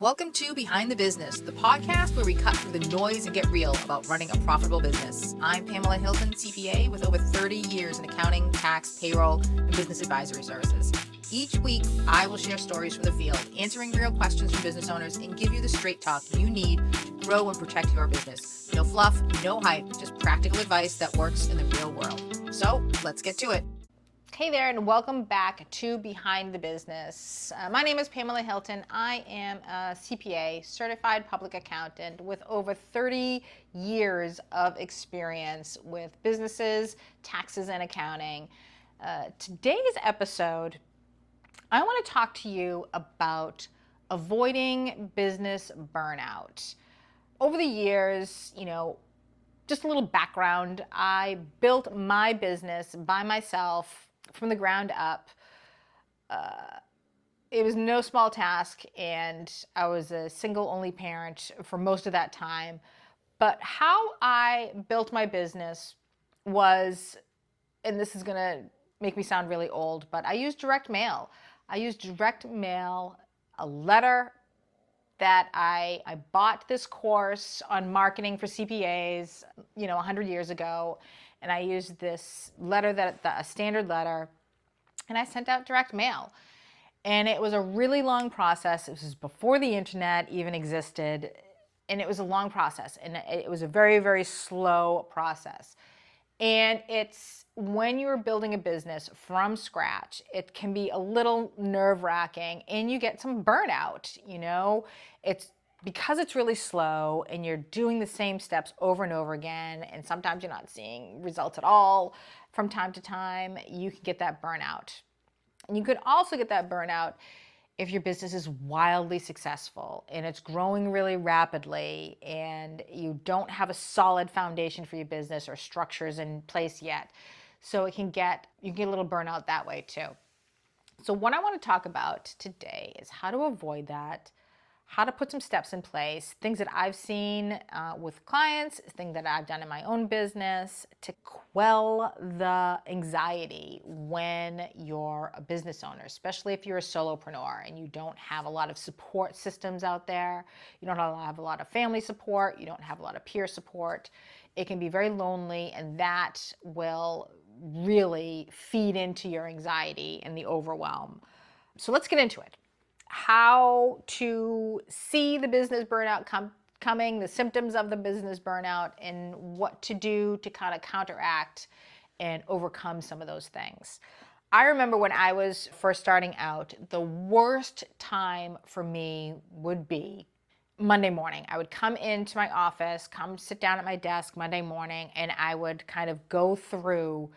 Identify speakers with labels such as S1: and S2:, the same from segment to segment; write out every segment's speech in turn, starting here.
S1: Welcome to Behind the Business, the podcast where we cut through the noise and get real about running a profitable business. I'm Pamela Hilton, CPA, with over 30 years in accounting, tax, payroll, and business advisory services. Each week, I will share stories from the field, answering real questions from business owners, and give you the straight talk you need to grow and protect your business. No fluff, no hype, just practical advice that works in the real world. So, let's get to it. Hey there, and welcome back to Behind the Business. My name is Pamela Hilton. I am a CPA, certified public accountant with over 30 years of experience with businesses, taxes, and accounting. Today's episode, I want to talk to you about avoiding business burnout. Over the years, just a little background, I built my business by myself from the ground up. It was no small task, and I was a single-only parent for most of that time. But how I built my business was, and this is going to make me sound really old, but I used direct mail. A letter that I bought this course on marketing for CPAs, 100 years ago. And I used this letter, a standard letter, and I sent out direct mail. And it was a really long process. It was before the internet even existed. And it was a long process. And it was a very, very slow process. And it's when you're building a business from scratch, it can be a little nerve-wracking and you get some burnout, It's because it's really slow and you're doing the same steps over and over again, and sometimes you're not seeing results at all from time to time, you can get that burnout. And you could also get that burnout if your business is wildly successful and it's growing really rapidly and you don't have a solid foundation for your business or structures in place yet. So you can get a little burnout that way too. So what I want to talk about today is how to avoid that, how to put some steps in place, things that I've seen with clients, things that I've done in my own business to quell the anxiety when you're a business owner, especially if you're a solopreneur and you don't have a lot of support systems out there. You don't have a lot of family support. You don't have a lot of peer support. It can be very lonely, and that will really feed into your anxiety and the overwhelm. So let's get into it. How to see the business burnout coming, the symptoms of the business burnout, and what to do to kind of counteract and overcome some of those things. I remember when I was first starting out, the worst time for me would be Monday morning. I would come into my office, sit down at my desk Monday morning, and I would kind of go through,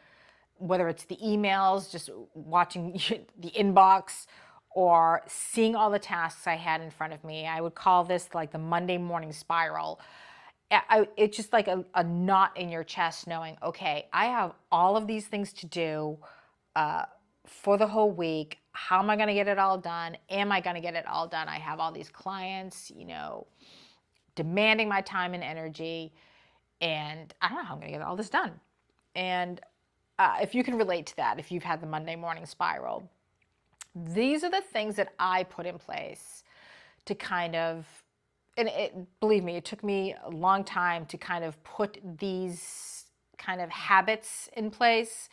S1: whether it's the emails, just watching the inbox, or seeing all the tasks I had in front of me. I would call this like the Monday morning spiral. It's just like a knot in your chest knowing, okay, I have all of these things to do for the whole week. How am I going to get it all done? Am I going to get it all done? I have all these clients, demanding my time and energy, and I don't know how I'm going to get all this done. And if you can relate to that, if you've had the Monday morning spiral, these are the things that I put in place to kind of, and believe me, it took me a long time to kind of put these kind of habits in place.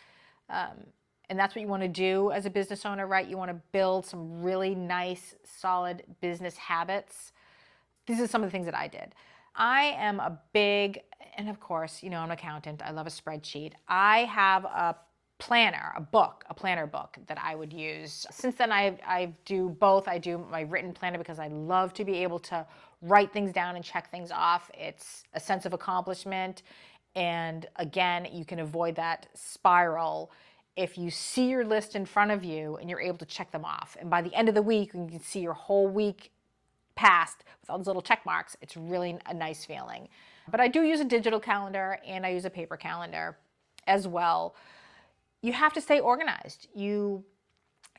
S1: And that's what you want to do as a business owner, right? You want to build some really nice, solid business habits. These are some of the things that I did. I am a big, and of course, I'm an accountant. I love a spreadsheet. I have a planner book that I would use. Since then, I do both. I do my written planner because I love to be able to write things down and check things off. It's a sense of accomplishment. And again, you can avoid that spiral if you see your list in front of you and you're able to check them off. And by the end of the week, you can see your whole week passed with all those little check marks. It's really a nice feeling. But I do use a digital calendar and I use a paper calendar as well. You have to stay organized. And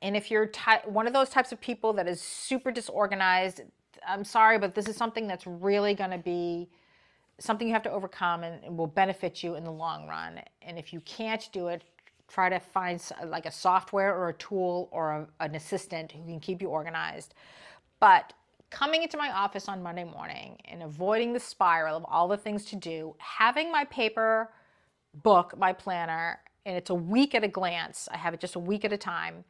S1: if you're one of those types of people that is super disorganized, I'm sorry, but this is something that's really going to be something you have to overcome and will benefit you in the long run. And if you can't do it, try to find like a software or a tool or an assistant who can keep you organized. But coming into my office on Monday morning and avoiding the spiral of all the things to do, having my paper book, my planner, and it's a week at a glance. I have it just a week at a time.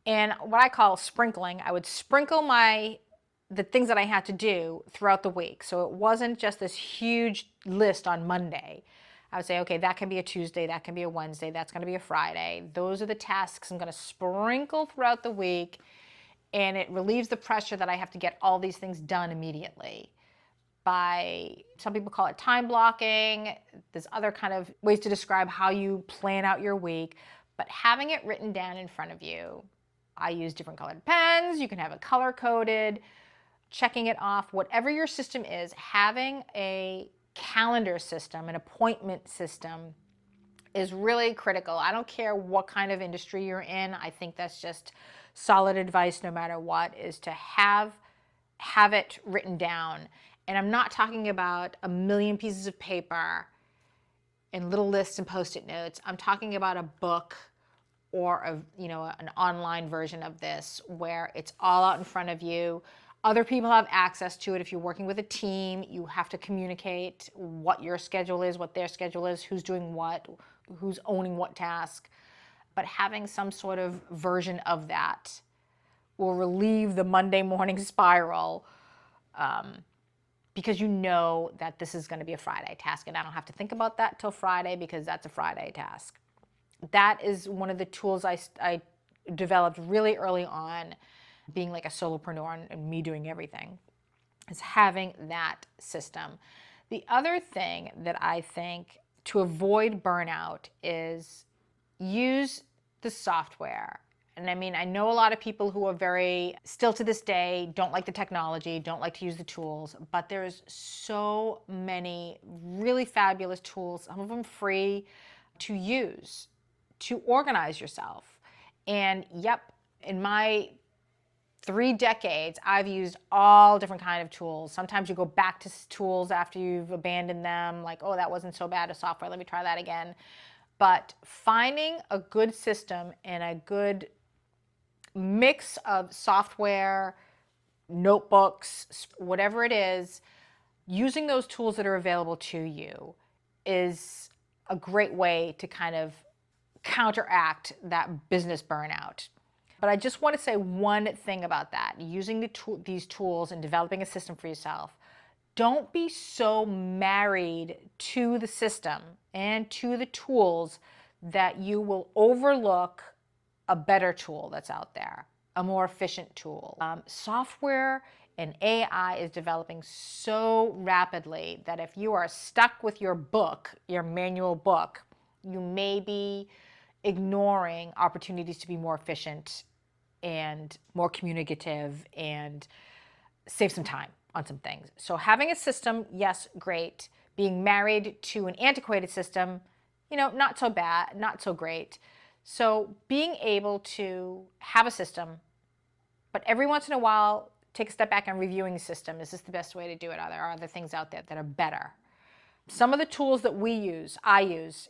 S1: And what I call sprinkling, I would sprinkle the things that I had to do throughout the week. So it wasn't just this huge list on Monday. I would say, okay, that can be a Tuesday, that can be a Wednesday, that's going to be a Friday. Those are the tasks I'm going to sprinkle throughout the week, and it relieves the pressure that I have to get all these things done immediately. Some people call it time blocking. There's other kind of ways to describe how you plan out your week, but having it written down in front of you. I use different colored pens. You can have it color coded, checking it off, whatever your system is, having a calendar system, an appointment system is really critical. I don't care what kind of industry you're in. I think that's just solid advice no matter what, is to have it written down. And I'm not talking about a million pieces of paper and little lists and post-it notes. I'm talking about a book or an online version of this where it's all out in front of you. Other people have access to it. If you're working with a team, you have to communicate what your schedule is, what their schedule is, who's doing what, who's owning what task. But having some sort of version of that will relieve the Monday morning spiral, because you know that this is going to be a Friday task, and I don't have to think about that till Friday because that's a Friday task. That is one of the tools I developed really early on, being like a solopreneur and me doing everything, is having that system. The other thing that I think to avoid burnout is use the software. And I mean, I know a lot of people who are still to this day, don't like the technology, don't like to use the tools, but there's so many really fabulous tools, some of them free, to use to organize yourself. And yep, in my 3 decades, I've used all different kind of tools. Sometimes you go back to tools after you've abandoned them, like, oh, that wasn't so bad, a software, let me try that again. But finding a good system and a good mix of software, notebooks, whatever it is, using those tools that are available to you is a great way to kind of counteract that business burnout. But I just want to say one thing about that. Using these tools and developing a system for yourself, don't be so married to the system and to the tools that you will overlook a better tool that's out there, a more efficient tool. Software and AI is developing so rapidly that if you are stuck with your book, your manual book, you may be ignoring opportunities to be more efficient and more communicative and save some time on some things. So having a system, yes, great. Being married to an antiquated system, not so bad, not so great. So being able to have a system, but every once in a while, take a step back and reviewing the system. Is this the best way to do it? Are there other things out there that are better? Some of the tools that I use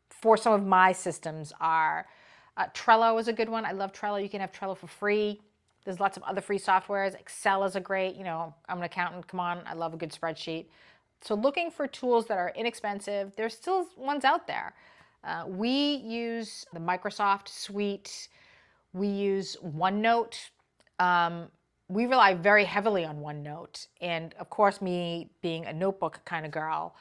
S1: for some of my systems are Trello is a good one. I love Trello. You can have Trello for free. There's lots of other free softwares. Excel is a great, I'm an accountant. Come on, I love a good spreadsheet. So looking for tools that are inexpensive. There's still ones out there. We use the Microsoft suite. We use OneNote. We rely very heavily on OneNote. And of course, me being a notebook kind of girl,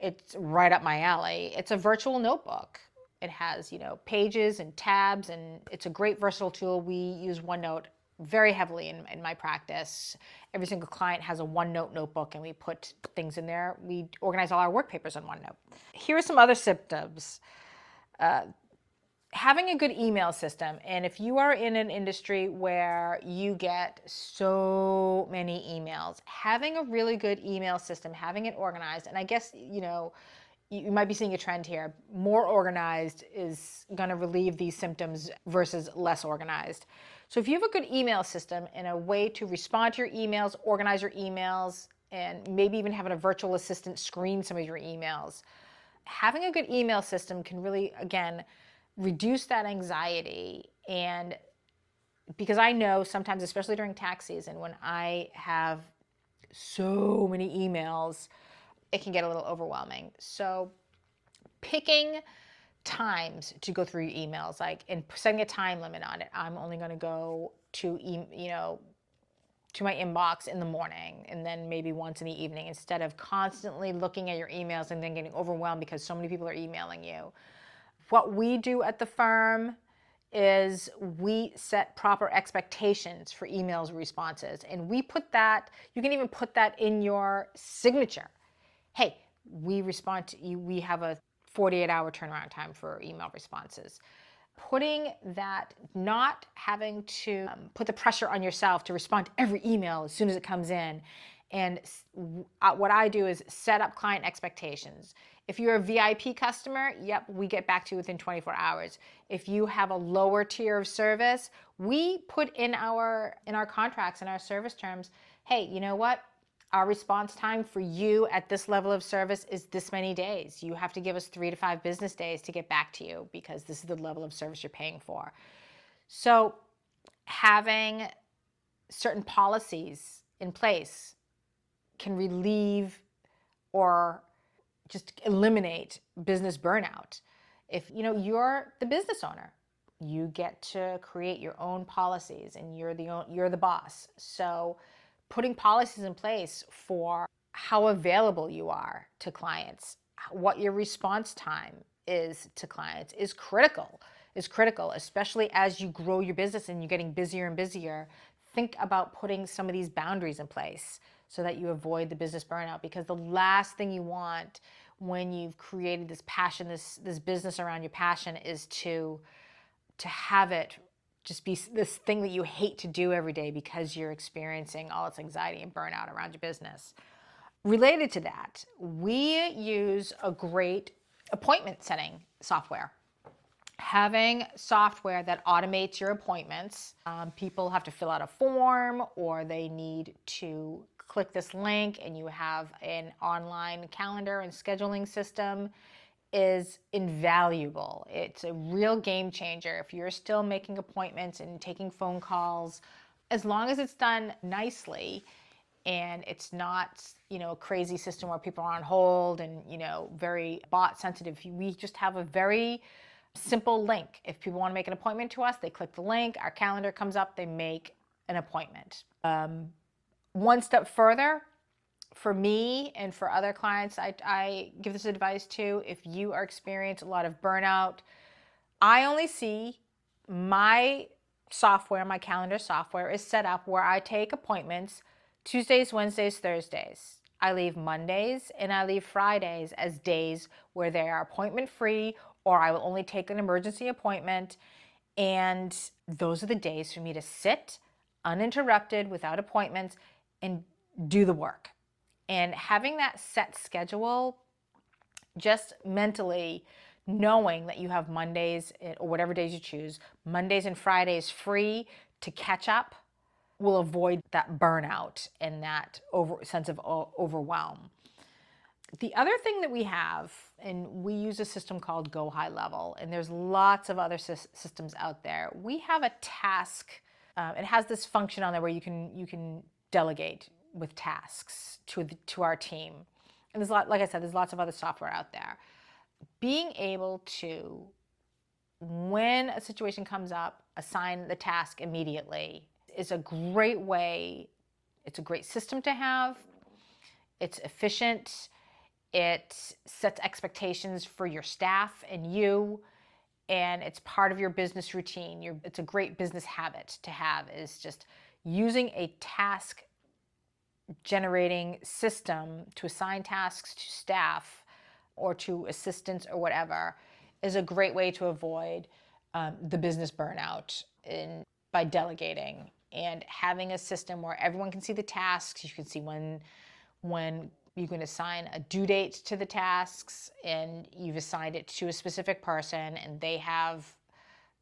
S1: it's right up my alley. It's a virtual notebook. It has, pages and tabs, and it's a great versatile tool. We use OneNote very heavily in my practice. Every single client has a OneNote notebook, and we put things in there. We organize all our work papers on OneNote. Here are some other symptoms. Having a good email system, and if you are in an industry where you get so many emails, having a really good email system, having it organized, and I guess, you might be seeing a trend here. More organized is going to relieve these symptoms versus less organized. So if you have a good email system and a way to respond to your emails, organize your emails, and maybe even having a virtual assistant screen some of your emails, having a good email system can really, again, reduce that anxiety and because I know sometimes, especially during tax season, when I have so many emails, it can get a little overwhelming. So picking times to go through your emails, like, and setting a time limit on it. I'm only going to go to, to my inbox in the morning and then maybe once in the evening, instead of constantly looking at your emails and then getting overwhelmed because so many people are emailing you. What we do at the firm is we set proper expectations for emails responses. And we put that, you can even put that in your signature. Hey, we respond to you, we have a 48-hour turnaround time for email responses. Putting that, not having to put the pressure on yourself to respond to every email as soon as it comes in. And what I do is set up client expectations. If you're a VIP customer, yep, we get back to you within 24 hours. If you have a lower tier of service, we put in our contracts and our service terms, hey, you know what? Our response time for you at this level of service is this many days. You have to give us 3 to 5 business days to get back to you because this is the level of service you're paying for. So having certain policies in place can relieve or just eliminate business burnout. If you're the business owner, you get to create your own policies and you're the boss. So putting policies in place for how available you are to clients, what your response time is to clients is critical, especially as you grow your business and you're getting busier and busier. Think about putting some of these boundaries in place so that you avoid the business burnout, because the last thing you want when you've created this passion, this business around your passion, is to have it just be this thing that you hate to do every day because you're experiencing all its anxiety and burnout around your business. Related to that, we use a great appointment setting software. Having software that automates your appointments, people have to fill out a form or they need to click this link and you have an online calendar and scheduling system, is invaluable. It's a real game changer. If you're still making appointments and taking phone calls, as long as it's done nicely and it's not, a crazy system where people are on hold and, very bot sensitive. We just have a very simple link. If people want to make an appointment to us, they click the link, our calendar comes up, they make an appointment. One step further, for me and for other clients, I give this advice too. If you are experiencing a lot of burnout, I only see my software, my calendar software is set up where I take appointments Tuesdays, Wednesdays, Thursdays. I leave Mondays and I leave Fridays as days where they are appointment free, or I will only take an emergency appointment. And those are the days for me to sit uninterrupted without appointments and do the work. And having that set schedule, just mentally knowing that you have Mondays or whatever days you choose, Mondays and Fridays free to catch up, will avoid that burnout and that sense of overwhelm. The other thing that we have, and we use a system called Go High Level, and there's lots of other systems out there. We have a task. It has this function on there where you can delegate with tasks to our team. And there's like I said, there's lots of other software out there. Being able to, when a situation comes up, assign the task immediately is a great way. It's a great system to have. It's efficient. It sets expectations for your staff and you, and it's part of your business routine. It's a great business habit to have, is just using a task generating system to assign tasks to staff or to assistants or whatever, is a great way to avoid the business burnout by delegating and having a system where everyone can see the tasks. You can see when you can assign a due date to the tasks and you've assigned it to a specific person and they have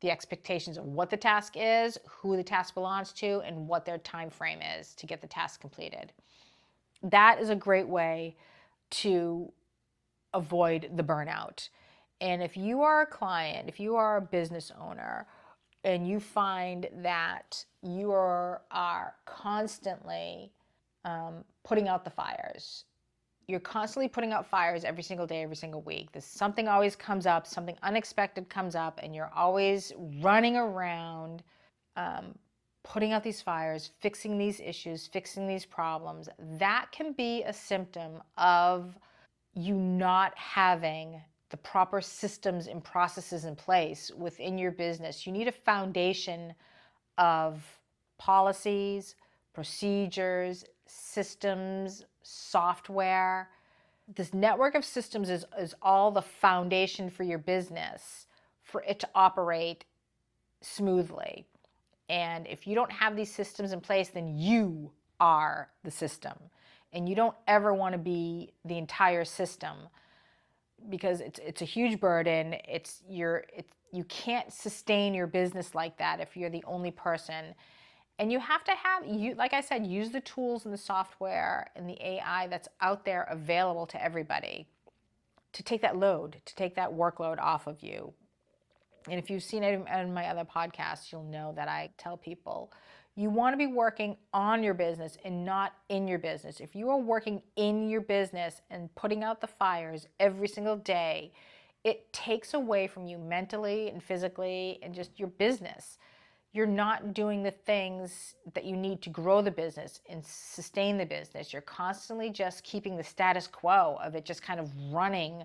S1: the expectations of what the task is, who the task belongs to, and what their time frame is to get the task completed. That is a great way to avoid the burnout. And if you are a client, if you are a business owner, and you find that you are constantly putting out the fires. You're constantly putting out fires every single day, every single week. Something always comes up, something unexpected comes up, and you're always running around putting out these fires, fixing these issues, fixing these problems. That can be a symptom of you not having the proper systems and processes in place within your business. You need a foundation of policies, procedures, systems, software. This network of systems is all the foundation for your business for it to operate smoothly. And if you don't have these systems in place, then you are the system. And you don't ever want to be the entire system, because it's a huge burden. You can't sustain your business like that if you're the only person. And you have to have, like I said, use the tools and the software and the AI that's out there available to everybody to take that load, to take that workload off of you. And if you've seen it in my other podcasts, you'll know that I tell people you want to be working on your business and not in your business. If you are working in your business and putting out the fires every single day, it takes away from you mentally and physically and just your business. You're not doing the things that you need to grow the business and sustain the business. You're constantly just keeping the status quo of it just kind of running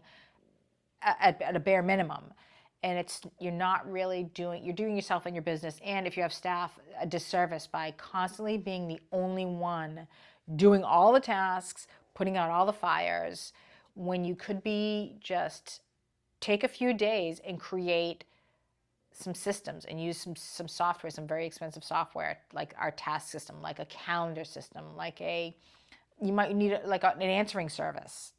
S1: at a bare minimum. And you're doing yourself and your business, and if you have staff, a disservice by constantly being the only one doing all the tasks, putting out all the fires, when you could be just take a few days and create some systems and use some software, some very expensive software, like our task system, like a calendar system, you might need like an answering service.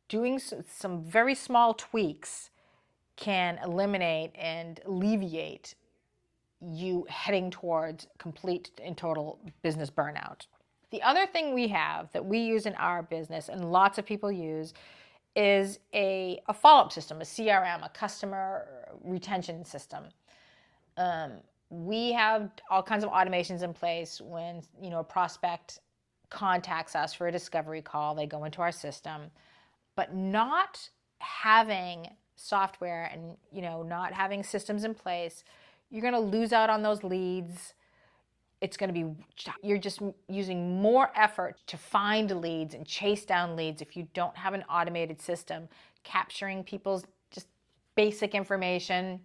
S1: Doing some very small tweaks can eliminate and alleviate you heading towards complete and total business burnout. The other thing we have that we use in our business, and lots of people use, is a follow-up system, a CRM, a customer retention system. We have all kinds of automations in place. When a prospect contacts us for a discovery call, they go into our system. But not having software and not having systems in place, you're going to lose out on those leads. You're just using more effort to find leads and chase down leads if you don't have an automated system capturing people's just basic information,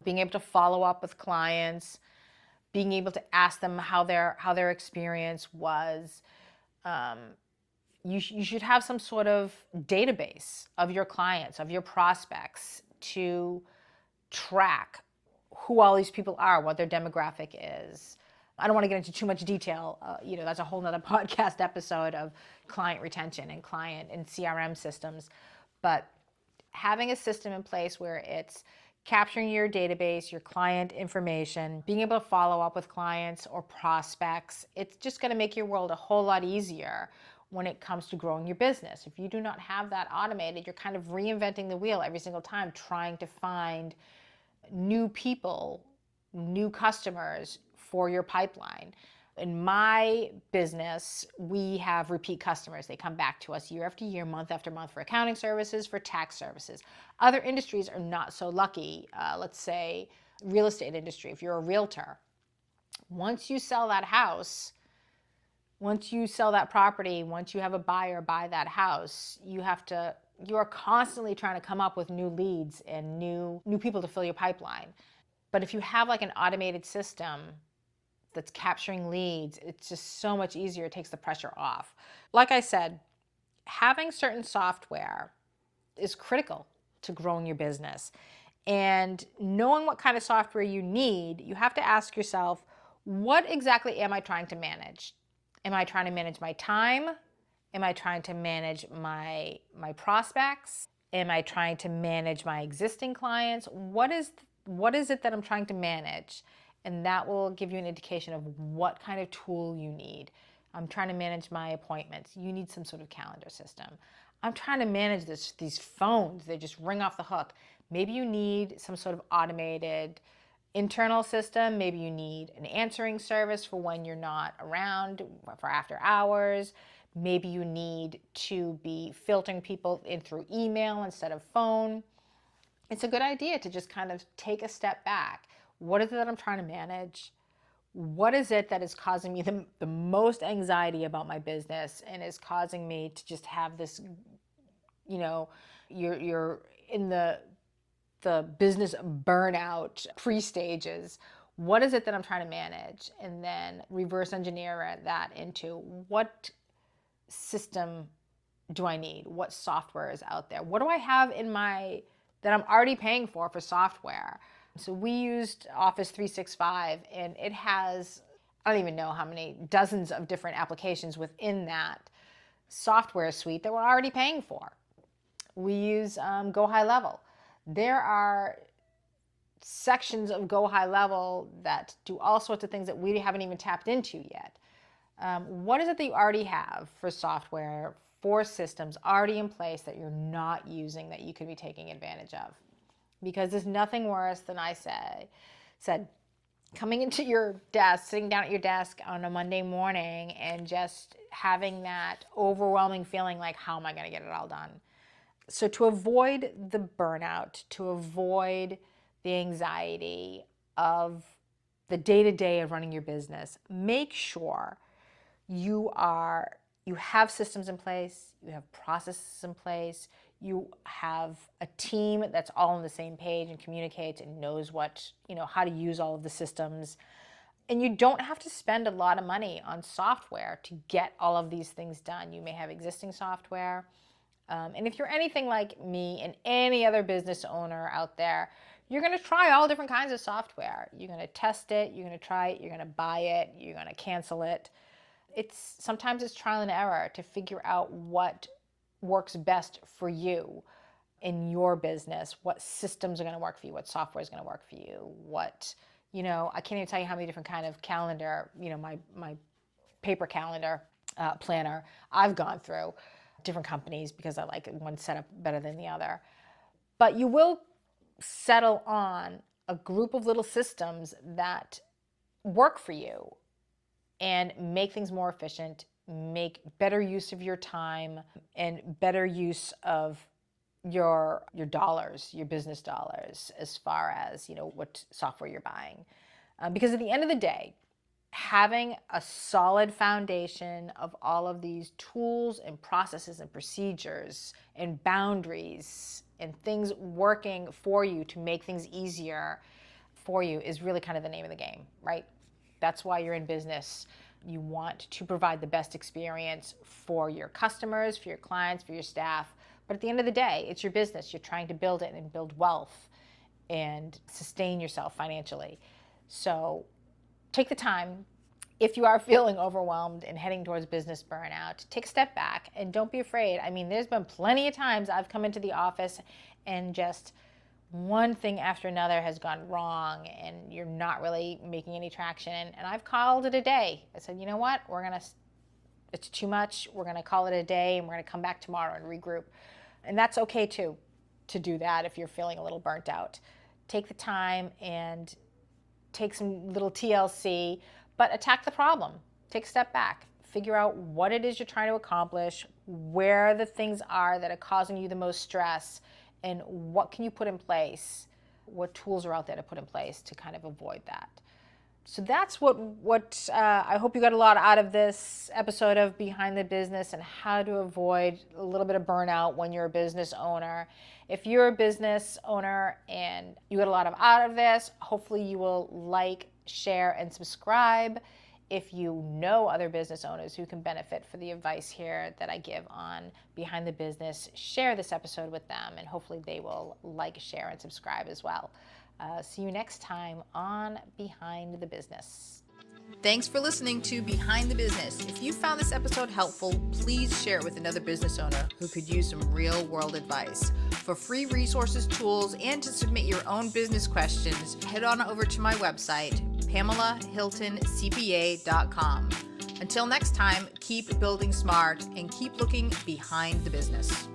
S1: being able to follow up with clients, being able to ask them how their experience was. You should have some sort of database of your clients, of your prospects, to track who all these people are, what their demographic is. I don't want to get into too much detail. That's a whole nother podcast episode of client retention and client and CRM systems. But having a system in place where it's capturing your database, your client information, being able to follow up with clients or prospects, it's just going to make your world a whole lot easier when it comes to growing your business. If you do not have that automated, you're kind of reinventing the wheel every single time, trying to find new people, new customers for your pipeline. In my business, we have repeat customers. They come back to us year after year, month after month, for accounting services, for tax services. Other industries are not so lucky. Let's say real estate industry, if you're a realtor. Once you sell that house, once you sell that property, once you have a buyer buy that house, you are constantly trying to come up with new leads and new people to fill your pipeline. But if you have like an automated system that's capturing leads, it's just so much easier. It takes the pressure off. Like I said, having certain software is critical to growing your business. And knowing what kind of software you need, you have to ask yourself, what exactly am I trying to manage? Am I trying to manage my time? Am I trying to manage my prospects? Am I trying to manage my existing clients? What is it that I'm trying to manage? And that will give you an indication of what kind of tool you need. I'm trying to manage my appointments. You need some sort of calendar system. I'm trying to manage these phones. They just ring off the hook. Maybe you need some sort of automated internal system. Maybe you need an answering service for when you're not around, for after hours. Maybe you need to be filtering people in through email instead of phone. It's a good idea to just kind of take a step back. What is it that I'm trying to manage? What is it that is causing me the most anxiety about my business and is causing me to just have this, you're in the business burnout pre-stages. What is it that I'm trying to manage? And then reverse engineer that into what system do I need? What software is out there? What do I have in my that I'm already paying for software? So we used Office 365, and it has, I don't even know how many dozens of different applications within that software suite that we're already paying for. We use Go High Level. There are sections of Go High Level that do all sorts of things that we haven't even tapped into yet. What is it that you already have for software, for systems already in place that you're not using that you could be taking advantage of? Because there's nothing worse than I said coming into your desk, sitting down at your desk on a Monday morning and just having that overwhelming feeling like, how am I going to get it all done? So to avoid the burnout, to avoid the anxiety of the day-to-day of running your business, make sure you have systems in place, you have processes in place, you have a team that's all on the same page and communicates and knows how to use all of the systems. And you don't have to spend a lot of money on software to get all of these things done. You may have existing software. And if you're anything like me and any other business owner out there, you're going to try all different kinds of software. You're going to test it, you're going to try it, you're going to buy it, you're going to cancel it. Sometimes it's trial and error to figure out what works best for you in your business, what systems are going to work for you, what software is going to work for you, I can't even tell you how many different kind of calendar, my paper calendar planner I've gone through different companies because I like one setup better than the other. But you will settle on a group of little systems that work for you and make things more efficient, make better use of your time and better use of your dollars, your business dollars, as far as, what software you're buying. Because at the end of the day, having a solid foundation of all of these tools and processes and procedures and boundaries and things working for you to make things easier for you is really kind of the name of the game, right? That's why you're in business. You want to provide the best experience for your customers, for your clients, for your staff. But at the end of the day, it's your business. You're trying to build it and build wealth and sustain yourself financially. So take the time. If you are feeling overwhelmed and heading towards business burnout, take a step back and don't be afraid. I mean, there's been plenty of times I've come into the office and just one thing after another has gone wrong and you're not really making any traction. And I've called it a day. I said, you know what? It's too much. We're going to call it a day and we're going to come back tomorrow and regroup. And that's okay too, to do that if you're feeling a little burnt out. Take the time and take some little TLC, but attack the problem. Take a step back. Figure out what it is you're trying to accomplish, where the things are that are causing you the most stress, and what can you put in place? What tools are out there to put in place to kind of avoid that? So that's what I hope you got a lot out of this episode of Behind the Business and how to avoid a little bit of burnout when you're a business owner. If you're a business owner and you got a lot out of this, hopefully you will like, share, and subscribe. If you know other business owners who can benefit for the advice here that I give on Behind the Business, share this episode with them and hopefully they will like, share, and subscribe as well. See you next time on Behind the Business.
S2: Thanks for listening to Behind the Business. If you found this episode helpful, please share it with another business owner who could use some real-world advice. For free resources, tools, and to submit your own business questions, head on over to my website, PamelaHiltonCPA.com. Until next time, keep building smart and keep looking behind the business.